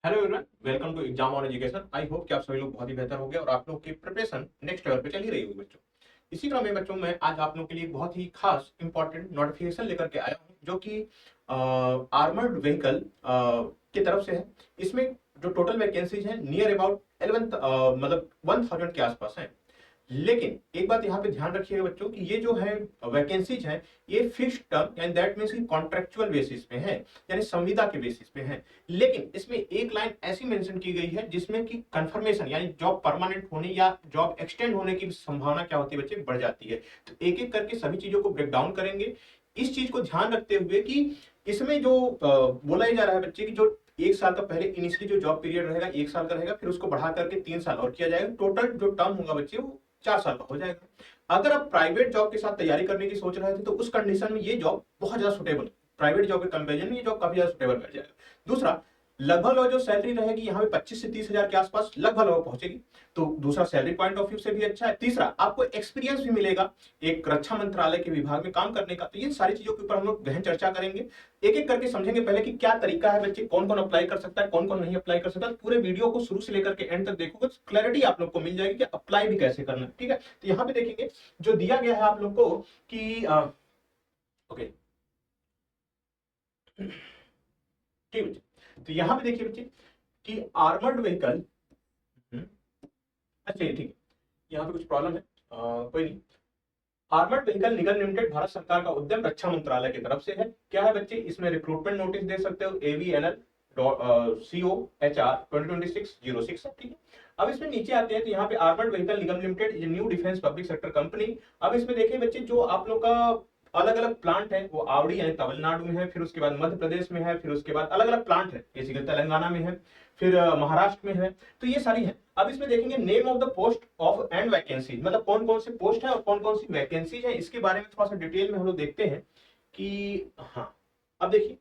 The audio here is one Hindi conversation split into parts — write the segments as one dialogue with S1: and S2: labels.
S1: Hello everyone, welcome to exam on education. I hope कि आप सभी लोग बहुत ही बेहतर हो गए और आप लोग की प्रिपरेशन नेक्स्ट लेवल पे चल ही रही होगी बच्चों। इसी क्रम में बच्चों मैं आज आप लोगों के लिए एक बहुत ही खास इंपॉर्टेंट नोटिफिकेशन लेकर के आया हूँ जो कि आर्मर्ड व्हीकल की तरफ से है। इसमें जो टोटल वैकेंसीज हैं नियर अबाउट 11 मतलब 1000 के आसपास हैं। लेकिन एक बात यहाँ पे ध्यान रखिएगा बच्चों कि ये जो है वैकेंसीज हैं ये fixed term and that means contractual basis पे है, यानी संविदा के बेसिस पे है। लेकिन इसमें एक लाइन ऐसी मेंशन की गई है जिसमें कि कंफर्मेशन यानी जॉब परमानेंट होने या जॉब एक्सटेंड होने की संभावना क्या होती है बच्चे, बढ़ जाती है। तो एक एक करके सभी चीजों को ब्रेक डाउन करेंगे, इस चीज को ध्यान रखते हुए कि इसमें जो बोला ही जा रहा है बच्चे की जो एक साल का पहले इनिशियली जो जॉब पीरियड रहेगा एक साल का रहेगा, फिर उसको बढ़ा करके 3 साल और किया जाएगा। टोटल जो टर्म होगा बच्चे वो 4 साल का हो जाएगा। अगर आप प्राइवेट जॉब के साथ तैयारी करने की सोच रहे थे तो उस कंडीशन में ये जॉब बहुत ज्यादा सुटेबल, प्राइवेट जॉब के कंपेरिजन में ये जॉब काफी ज्यादा सुटेबल बैठ जाएगा। दूसरा, लगभग जो सैलरी रहेगी यहाँ पे 25 से 30 हजार के आसपास लगभग पहुंचेगी, तो दूसरा सैलरी पॉइंट ऑफ व्यू से भी अच्छा है। तीसरा, आपको एक्सपीरियंस भी मिलेगा एक रक्षा मंत्रालय के विभाग में काम करने का। तो ये सारी चीजों के ऊपर हम लोग गहन चर्चा करेंगे, एक एक करके समझेंगे पहले कि क्या तरीका है बच्चे, कौन कौन अप्लाई कर सकता है, कौन कौन नहीं अप्लाई कर सकता। पूरे वीडियो को शुरू से लेकर के एंड तक देखोगे तो क्लैरिटी आप लोग को मिल जाएगी कि अप्लाई भी कैसे करना है। ठीक है, तो यहाँ पे देखेंगे जो दिया गया है आप लोग को कि ओके ठीक है बच्चे। तो यहाँ पे देखिए बच्चे कि आर्मर्ड व्हीकल, अच्छा ये ठीक है, यहाँ पे कुछ प्रॉब्लम है, कोई नहीं। आर्मर्ड व्हीकल निगम लिमिटेड भारत सरकार का उद्यम रक्षा मंत्रालय की तरफ से है। क्या है बच्चे, इसमें रिक्रूटमेंट नोटिस दे सकते हो AVNL COHR 2026-06 है। ठीक है, अब इसमें नीचे आते हैं तो यहाँ पे armoured vehicle Nigam limited is new defence public sector company. अब इसमें देखिए बच्चे जो आप लोग का अलग अलग प्लांट है वो आवड़ी यानी तमिलनाडु में है, फिर उसके बाद मध्य प्रदेश में है, फिर उसके बाद अलग अलग प्लांट है बेसिकली तेलंगाना में है, फिर महाराष्ट्र में है। तो ये सारी है। अब इसमें देखेंगे name of the post of and vacancy, मतलब कौन कौन से पोस्ट है और कौन कौन सी वैकेंसी है, इसके बारे में थोड़ा सा डिटेल में हम लोग देखते हैं कि हाँ। अब देखिए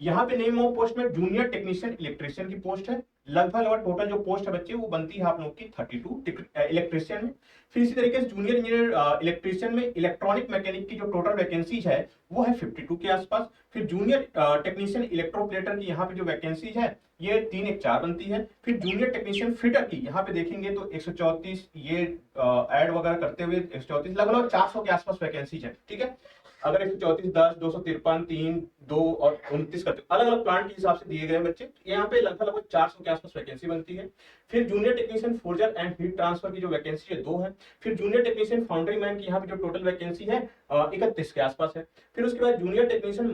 S1: यहाँ पे नेम ऑफ पोस्ट में जूनियर टेक्नीशियन इलेक्ट्रिशियन की पोस्ट है। लगभग लगभग टोटल जो पोस्ट है बच्चे वो बनती है आप लोग की 32 इलेक्ट्रिशियन में। फिर इसी तरीके से जूनियर इंजीनियर इलेक्ट्रिशियन में इलेक्ट्रॉनिक मैकेनिक की जो टोटल वैकेंसी है वो है 52 के आसपास। फिर जूनियर टेक्नीशियन इलेक्ट्रोप्लेटर की यहाँ पे जो वैकेंसी है ये 314 बनती है। फिर जूनियर टेक्नीशियन फिटर की यहाँ पे देखेंगे तो 134, ये ऐड वगैरह करते हुए 134, लगभग 400 के आसपास वैकेंसी है। ठीक है, अगर 134 10 253 3 2 और 29 करते अलग अलग प्लांट के हिसाब से दिए गए बच्चे, यहाँ पे लगभग लगभग 400 के आसपास वैकेंसी बनती है। फिर junior technician Forger and heat transfer की जो वैकेंसी है 2 है। फिर जूनियर टेक्नीशियन फाउंड्री मैन की यहाँ पे जो टोटल वैकेंसी है 31 के आसपास है। फिर उसके बाद junior technician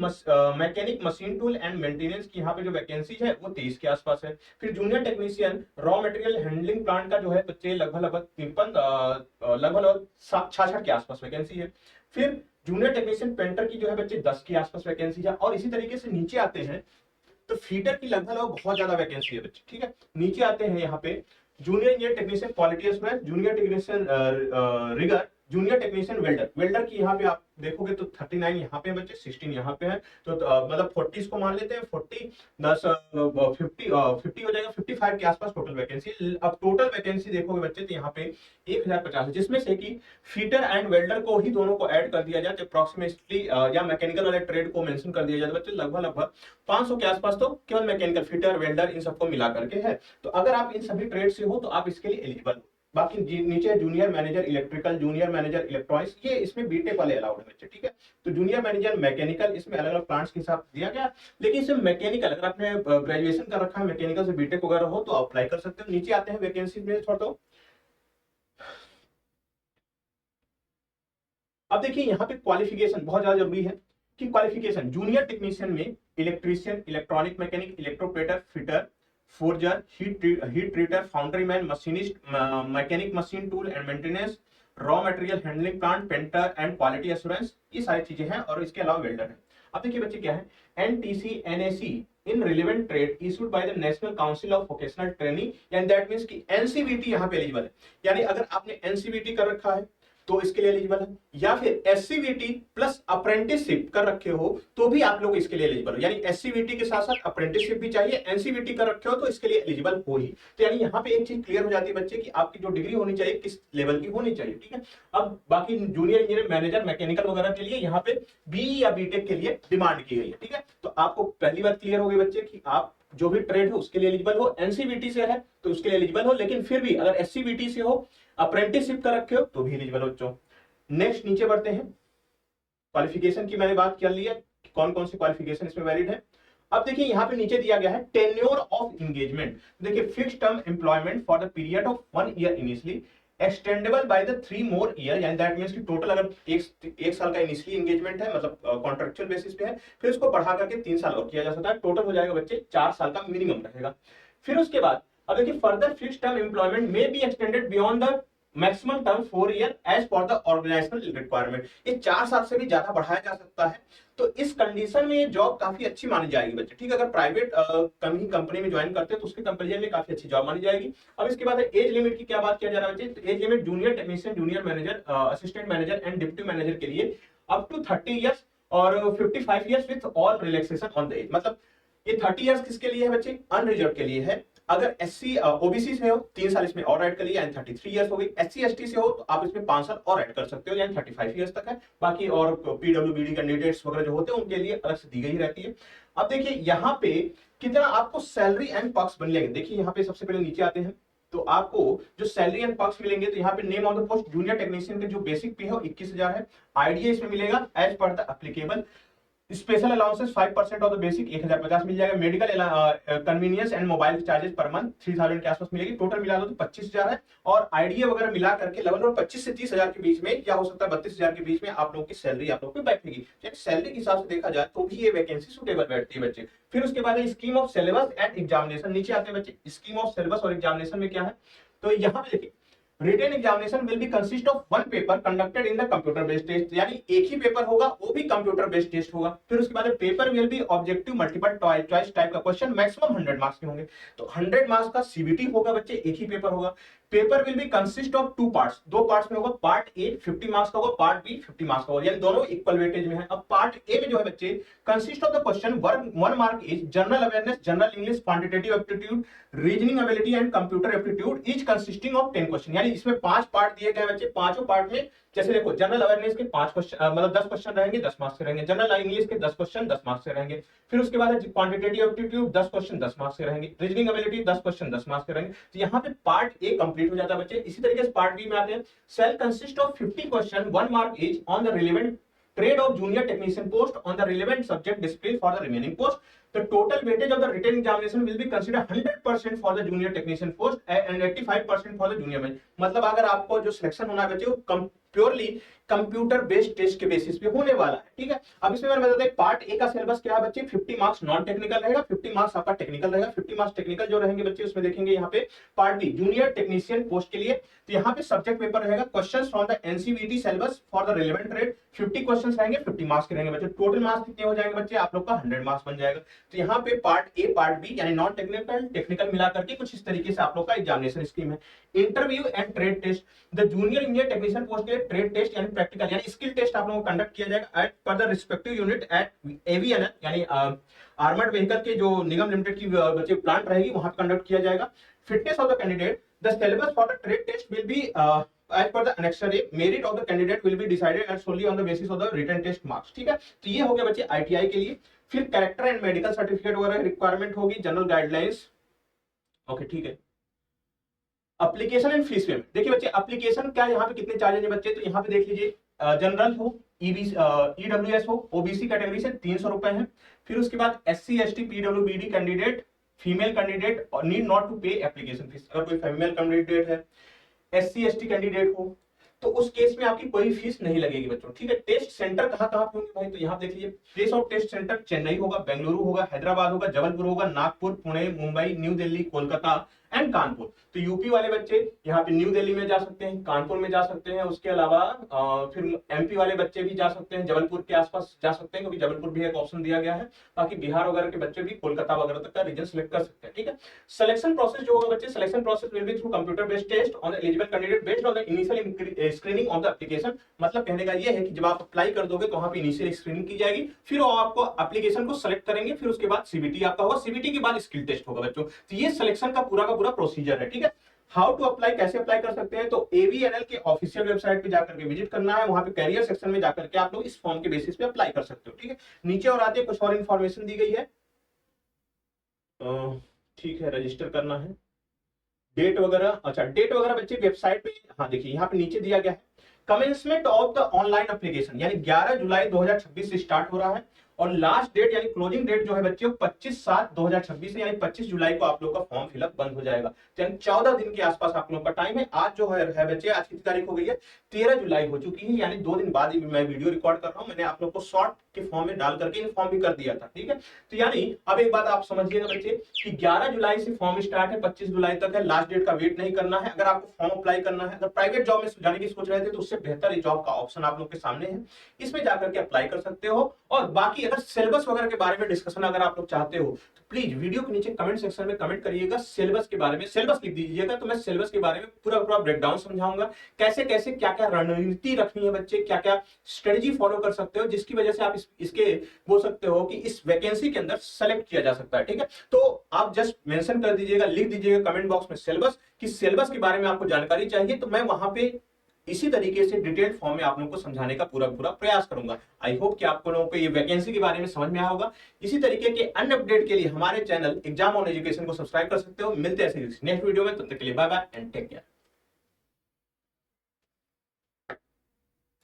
S1: mechanic machine tool and maintenance की यहाँ पे जो वैकेंसी है वो 23 के आसपास है। फिर junior technician raw material handling plant का जो है बच्चे लगभग लगभग 53 लगभग 66 के आसपास वैकेंसी है। फिर जूनियर टेक्नीशियन पेंटर की जो है बच्चे 10 के आसपास वैकेंसी है। और इसी तरीके से नीचे आते हैं तो फीटर की लगभग लगभग बहुत ज्यादा वैकेंसी है बच्चे। ठीक है, नीचे आते हैं यहाँ पे junior engineer technician quality assurance, junior technician rigger, junior technician welder. Welder की यहाँ पे आप देखोगे तो 39 यहाँ पे बच्चे, 16 यहाँ पे है। तो मतलब 40 को मान लेते हैं, 40 10 50 हो जाएगा, 55 के आसपास टोटल वैकेंसी। अब टोटल वैकेंसी देखोगे बच्चे तो यहाँ पे 1050 है, जिसमें से कि फीटर एंड वेल्डर को ही दोनों को ऐड कर दिया जाए तो अप्रोक्सीमेटली या मैकेनिकल वाले ट्रेड को मेंशन कर दिया जाए तो बच्चे लगभग लगभग 500 के आसपास तो केवल मैकेनिकल फीटर वेल्डर इन सबको मिला करके है। तो अगर आप इन सभी ट्रेड से हो तो आप इसके लिए एलिजिबल हो। बाकी नीचे junior manager electrical, junior manager electronics, ये इसमें बीटेक वाले अलाउड है बच्चे। ठीक है, तो जूनियर मैनेजर मैकेनिकल इसमें अलग अलग प्लांट्स के हिसाब से दिया गया। लेकिन इसमें मैकेनिकल अगर आपने ग्रेजुएशन कर रखा है मैकेनिकल से बीटेक वगैरह हो तो अप्लाई कर सकते हो। नीचे आते हैं वैकेंसी में थोड़ा तो अब देखिए यहाँ पे क्वालिफिकेशन बहुत ज्यादा जरूरी है कि क्वालिफिकेशन जूनियर टेक्नीशियन में electrician, electronic mechanic, electroplater, fitter, forger, heat treater, foundry man, machinist, mechanic machine tool and maintenance, raw material handling plant, painter and quality assurance, ये सारी चीजें हैं। और इसके अलावा वेल्डर है। अब देखिए बच्चे क्या है, NTC NAC in relevant trade issued by the national council of vocational training, and that means कि एनसीवीटी यहाँ पे एलिजिबल है। यानी अगर आपने एनसीवीटी कर रखा है तो इसके लिए एलिजिबल है, या फिर एससीवीटी प्लस अप्रेंटिसशिप कर रखे हो तो भी आप लोग इसके लिए एलिजिबल हो। यानी एससीवीटी के साथ साथ अप्रेंटिसशिप भी चाहिए, एनसीवीटी कर रखे हो तो इसके लिए एलिजिबल हो ही। तो यानी यहाँ पे एक चीज क्लियर हो जाती है बच्चे की आपकी जो डिग्री होनी चाहिए किस लेवल की होनी चाहिए। ठीक है, अब बाकी जूनियर इंजीनियर मैनेजर मैकेनिकल वगैरह के लिए यहाँ पे बीई या बीटेक के लिए डिमांड की गई है। ठीक है, तो आपको पहली बात क्लियर हो गई बच्चे की आप जो भी ट्रेड है उसके लिए एलिजिबल हो, एनसीवीटी से है तो उसके लिए एलिजिबल हो, लेकिन फिर भी अगर एससीवीटी से हो, अप्रेंटिसशिप कर रखे हो तो भी एलिजिबल हो बच्चों। नेक्स्ट नीचे बढ़ते हैं, क्वालिफिकेशन की मैंने बात कर ली है, कौन कौन सी क्वालिफिकेशन इसमें वैलिड है। अब देखिए यहाँ पे नीचे दिया गया है टेन्योर ऑफ एंगेजमेंट। देखिए fixed term employment for the period of 1 year initially, extendable by the 3 more year, यानी दैट मींस कि टोटल अगर एक साल का इनिशियली एंगेजमेंट है, मतलब कॉन्ट्रेक्चुअल बेसिस पे है, फिर उसको बढ़ा करके 3 साल और किया जा सकता है, टोटल हो जाएगा बच्चे 4 साल का मिनिमम रहेगा। फिर उसके बाद अब देखिए फर्दर फिक्स्ड टर्म एम्प्लॉयमेंट में be extended beyond the maximum term 4 year as per the organisational requirement. ये 4 साल से भी ज्यादा बढ़ाया जा सकता है। तो इस कंडीशन में ये जॉब काफी अच्छी मानी जाएगी बच्चे, ठीक है। अगर प्राइवेट कंपनी में ज्वाइन करते हैं तो उसके कंपेरिजन में काफी अच्छी जॉब मानी जाएगी। अब इसके बाद एज लिमिट की क्या बात किया जा रहा है बच्चे, तो age limit junior technician, junior manager, assistant manager and deputy manager के लिए अप टू 30 ईयर्स और 55 years with all relaxation on the age. मतलब ये 30 ईयर्स किसके लिए है बच्चे, अनरिजर्व के लिए है। अगर एससी ओबीसी से हो 3 साल इसमें और ऐड कर लिया, यानी 33 इयर्स हो गई। एससी एसटी से हो तो आप इसमें 5 साल और ऐड कर सकते हो, यानी 35 इयर्स तक है। बाकी और पीडब्ल्यूबीडी कैंडिडेट्स वगैरह जो होते हैं उनके लिए अलग से दी गई रहती है। अब देखिए यहाँ पे कितना आपको सैलरी एंड पक्ष मिलेंगे। देखिए यहाँ पे सबसे पहले नीचे आते हैं तो आपको जो सैलरी एंड पक्ष मिलेंगे, तो यहाँ पे name of the post junior technician के जो बेसिक पे है 21,000 है। आईडीए इसमें मिलेगा as per the applicable. Special allowances 5% of the basic 1050 मिल जाएगा। Medical convenience and mobile charges per month 3000 के आसपास मिलेगी। टोटल मिला दो तो 25,000 है। और आईडीए वगैरह मिला करके लगभग 25 से 30,000 के बीच में, या हो सकता है 32,000 के बीच में आप लोगों की सैलरी आप लोग को बैठेगी। सैलरी के हिसाब से देखा जाए तो भी ये वैकेंसी सुटेबल बैठती है बच्चे। फिर उसके बाद scheme of syllabus and examination, नीचे आते हैं बच्चे। स्कीम ऑफ सिलेबस और एग्जामिनेशन में क्या है, तो यहाँ पे देखिए written examination will be consist of 1 paper conducted in the computer based test, यानी एक ही पेपर होगा, वो भी कंप्यूटर बेस्ड टेस्ट होगा। फिर उसके बाद paper will be objective multiple choice type का क्वेश्चन, मैक्सिमम 100 मार्क्स के होंगे। तो 100 मार्क्स का सीबीटी होगा बच्चे, एक ही पेपर होगा। Paper will be consist of 2 parts, 2 parts में होगा। पार्ट ए 50 मार्क्स का होगा, पार्ट बी 50 मार्क्स का होगा, यानी दोनों इक्वल वेटेज में है। अब पार्ट ए में जो है बच्चे consist of the question 1 mark is general awareness, general English, quantitative aptitude, reasoning ability and computer aptitude, each consisting of 10 question. यानी इसमें 5 पार्ट दिए गए बच्चे, पांचों पार्ट में जैसे देखो जनरल अवेयरनेस के 5 क्वेश्चन, मतलब 10 क्वेश्चन रहेंगे, 10 मार्क्स के रहेंगे। जनरल इंग्लिश के 10 क्वेश्चन 10 मार्क्स के रहेंगे। फिर उसके बाद क्वांटिटेटिव एप्टीट्यूड 10 क्वेश्चन 10 मार्क्स के रहेंगे। रीजनिंग एबिलिटी 10 क्वेश्चन 10 मार्क्स के रहेंगे। तो यहाँ पे पार्ट ए कंप्लीट हो जाता है बच्चे। इसी तरीके से पार्ट बी में आते हैं। Shall consist of 50 question, 1 mark each on the relevant trade of junior technician post on the relevant subject display for the remaining post. The total weightage of the written examination will be considered 100% for the junior technician post and 85% for the junior man. मतलब अगर आपको जो सिलेक्शन होना है बच्चे वो प्योरली कंप्यूटर बेस्ड टेस्ट के बेसिस पे होने वाला है, ठीक है। अब इसमें मैंने बताया पार्ट ए का सिलेबस क्या है बच्चे, 50 मार्क्स नॉन टेक्निकल रहेगा, 50 मार्क्स आपका टेक्निकल रहेगा। 50 मार्क्स टेक्निकल जो रहेंगे बच्चे उसमें देखेंगे यहाँ पे part B junior technician post के लिए, तो यहाँ पे सब्जेक्ट पेपर रहेगा questions from the NCVT syllabus for the relevant trade. 50 questions रहेंगे, 50 मार्क्स के रहेंगे बच्चे। टोटल मार्क्स कितने हो जाएंगे बच्चे, आप लोग का 100 मार्क्स बन जाएगा। तो यहाँ पे पार्ट ए पार्ट बी यानी नॉन टेक्निकल टेक्निकल मिला करके कुछ इस तरीके से आप लोग का एग्जामिनेशन स्कीम है। Interview and trade test, the junior engineer technician post के लिए ट्रेड टेस्ट यानी प्रैक्टिकल यानी स्किल टेस्ट आप लोगों को कंडक्ट किया जाएगा at per the respective unit at AVNL, यानी आर्मर्ड व्हीकल के जो निगम लिमिटेड की बच्चे प्लांट रहेगी वहां पे कंडक्ट किया जाएगा। Fitness of the candidate, the syllabus for the trade test will be as per the annexure A, merit of the candidate will be decided and solely on the basis of the written test marks, ठीक है। तो ये हो गया बच्चे आईटीआई के लिए। फिर कैरेक्टर एंड मेडिकल सर्टिफिकेट वगैरह रिक्वायरमेंट होगी, जनरल गाइडलाइंस, ओके ठीक है। एप्लीकेशन एंड फीस पेमेंट, देखिए बच्चे एप्लीकेशन क्या यहाँ पे कितने चार्जेज है बच्चे, तो यहाँ पे देख लीजिए जनरल हो, ईडब्ल्यूएस हो, ओबीसी कैटेगरी से 300 रुपए है। फिर उसके बाद एससी एसटी पीडब्ल्यूबीडी candidate, female candidate need not to pay application fees. अगर कोई फीमेल कैंडिडेट है, एससी एसटी कैंडिडेट हो, तो उस केस में आपकी कोई फीस नहीं लगेगी बच्चों, ठीक है। टेस्ट सेंटर कहाँ कहाँ पे होंगे भाई, तो यहाँ देख लीजिए place of test centre Chennai होगा, बेंगलुरु होगा, हैदराबाद होगा, जबलपुर होगा, नागपुर, पुणे, मुंबई, न्यू दिल्ली, कोलकाता एंड कानपुर। तो यूपी वाले बच्चे यहाँ पे न्यू दिल्ली में जा सकते हैं, कानपुर में जा सकते हैं। उसके अलावा फिर एमपी वाले बच्चे भी जा सकते हैं, जबलपुर के आसपास जा सकते हैं, क्योंकि जबलपुर भी एक ऑप्शन दिया गया है। बाकी बिहार वगैरह के बच्चे भी कोलकाता वगैरह तक का रीजन सिलेक्ट कर सकते हैं, ठीक है। सिलेक्शन प्रोसेस जो होगा बच्चे, selection process will be through computer based test on the eligible candidate based on the initial screening of the application. मतलब कहने का ये है कि जब आप अप्लाई कर दोगे तो वहां पे इनिशियल स्क्रीनिंग की जाएगी, फिर वो आपको एप्लीकेशन को सिलेक्ट करेंगे, फिर उसके बाद सीबीटी आपका होगा, सीबीटी के बाद स्किल टेस्ट होगा बच्चों। तो ये सिलेक्शन का पूरा प्रोसीजर है, ठीक है। हाउ टू अप्लाई, कैसे अप्लाई कर सकते हैं, तो एवीएनएल के ऑफिशियल वेबसाइट पे जाकर के विजिट करना है, वहां पे कैरियर सेक्शन में जाकर के आप लोग इस फॉर्म के बेसिस पे अप्लाई कर सकते हो, ठीक है। नीचे और आते कुछ और इन्फॉर्मेशन दी गई है। ठीक है, रजिस्टर करना है। डेट वगैरह, अच्छा डेट वगैरह बच्चे वेबसाइट पे, हाँ देखिए यहाँ पे नीचे दिया गया है, commencement of the online application यानी 11 जुलाई 2026 से स्टार्ट हो रहा है, और लास्ट डेट यानी क्लोजिंग डेट जो है बच्चों 25/7/2026 है, यानी 25 जुलाई को आप लोग का फॉर्म फिलअप बंद हो जाएगा। यानी 14 दिन के आसपास आप लोग का टाइम है। आज जो है बच्चे, आज की तारीख हो गई है 13 जुलाई हो चुकी है, यानी 2 दिन बाद ही मैं वीडियो रिकॉर्ड कर रहा हूँ। मैंने आप लोग को शॉर्ट के फॉर्म में डाल करके इन्फॉर्म भी कर दिया था, ठीक है। तो यानी अब एक बात आप समझिएगा बच्चे कि 11 जुलाई से फॉर्म स्टार्ट है, 25 जुलाई तक है, लास्ट डेट का वेट नहीं करना है। अगर आपको फॉर्म अप्लाई करना है, अगर प्राइवेट जॉब में जाने की सोच रहे थे तो उससे बेहतर ये जॉब का ऑप्शन आप लोग के सामने है, इसमें जाकर के अप्लाई कर सकते हो। और बाकी अगर सिलेबस वगैरह के बारे में डिस्कशन अगर आप लोग चाहते हो तो प्लीज वीडियो के नीचे कमेंट सेक्शन में कमेंट करिएगा, सिलेबस के बारे में सिलेबस लिख दीजिएगा, तो मैं सिलेबस के बारे में पूरा पूरा ब्रेकडाउन समझाऊंगा, कैसे कैसे क्या क्या रणनीति रखनी है बच्चे, क्या क्या स्ट्रेटजी फॉलो कर सकते हो जिसकी वजह से आप इसके बोल सकते हो कि इस वैकेंसी के अंदर सेलेक्ट किया जा सकता है, ठीक है। तो आप जस्ट मेंशन कर दीजिएगा, लिख दीजिएगा कमेंट बॉक्स में सिलेबस, कि सिलेबस के बारे में आपको जानकारी चाहिए, तो मैं वहां पे इसी तरीके से डिटेल्ड फॉर्म में आप लोगों को समझाने का पूरा पूरा प्रयास करूंगा। आई होप कि आपको लोगों को ये वैकेंसी के बारे में समझ में आया होगा। इसी तरीके के अन्य अपडेट के लिए हमारे चैनल एग्जाम ऑन एजुकेशन को सब्सक्राइब कर सकते हो। मिलते हैं नेक्स्ट वीडियो में, तब तक के लिए bye bye and take care.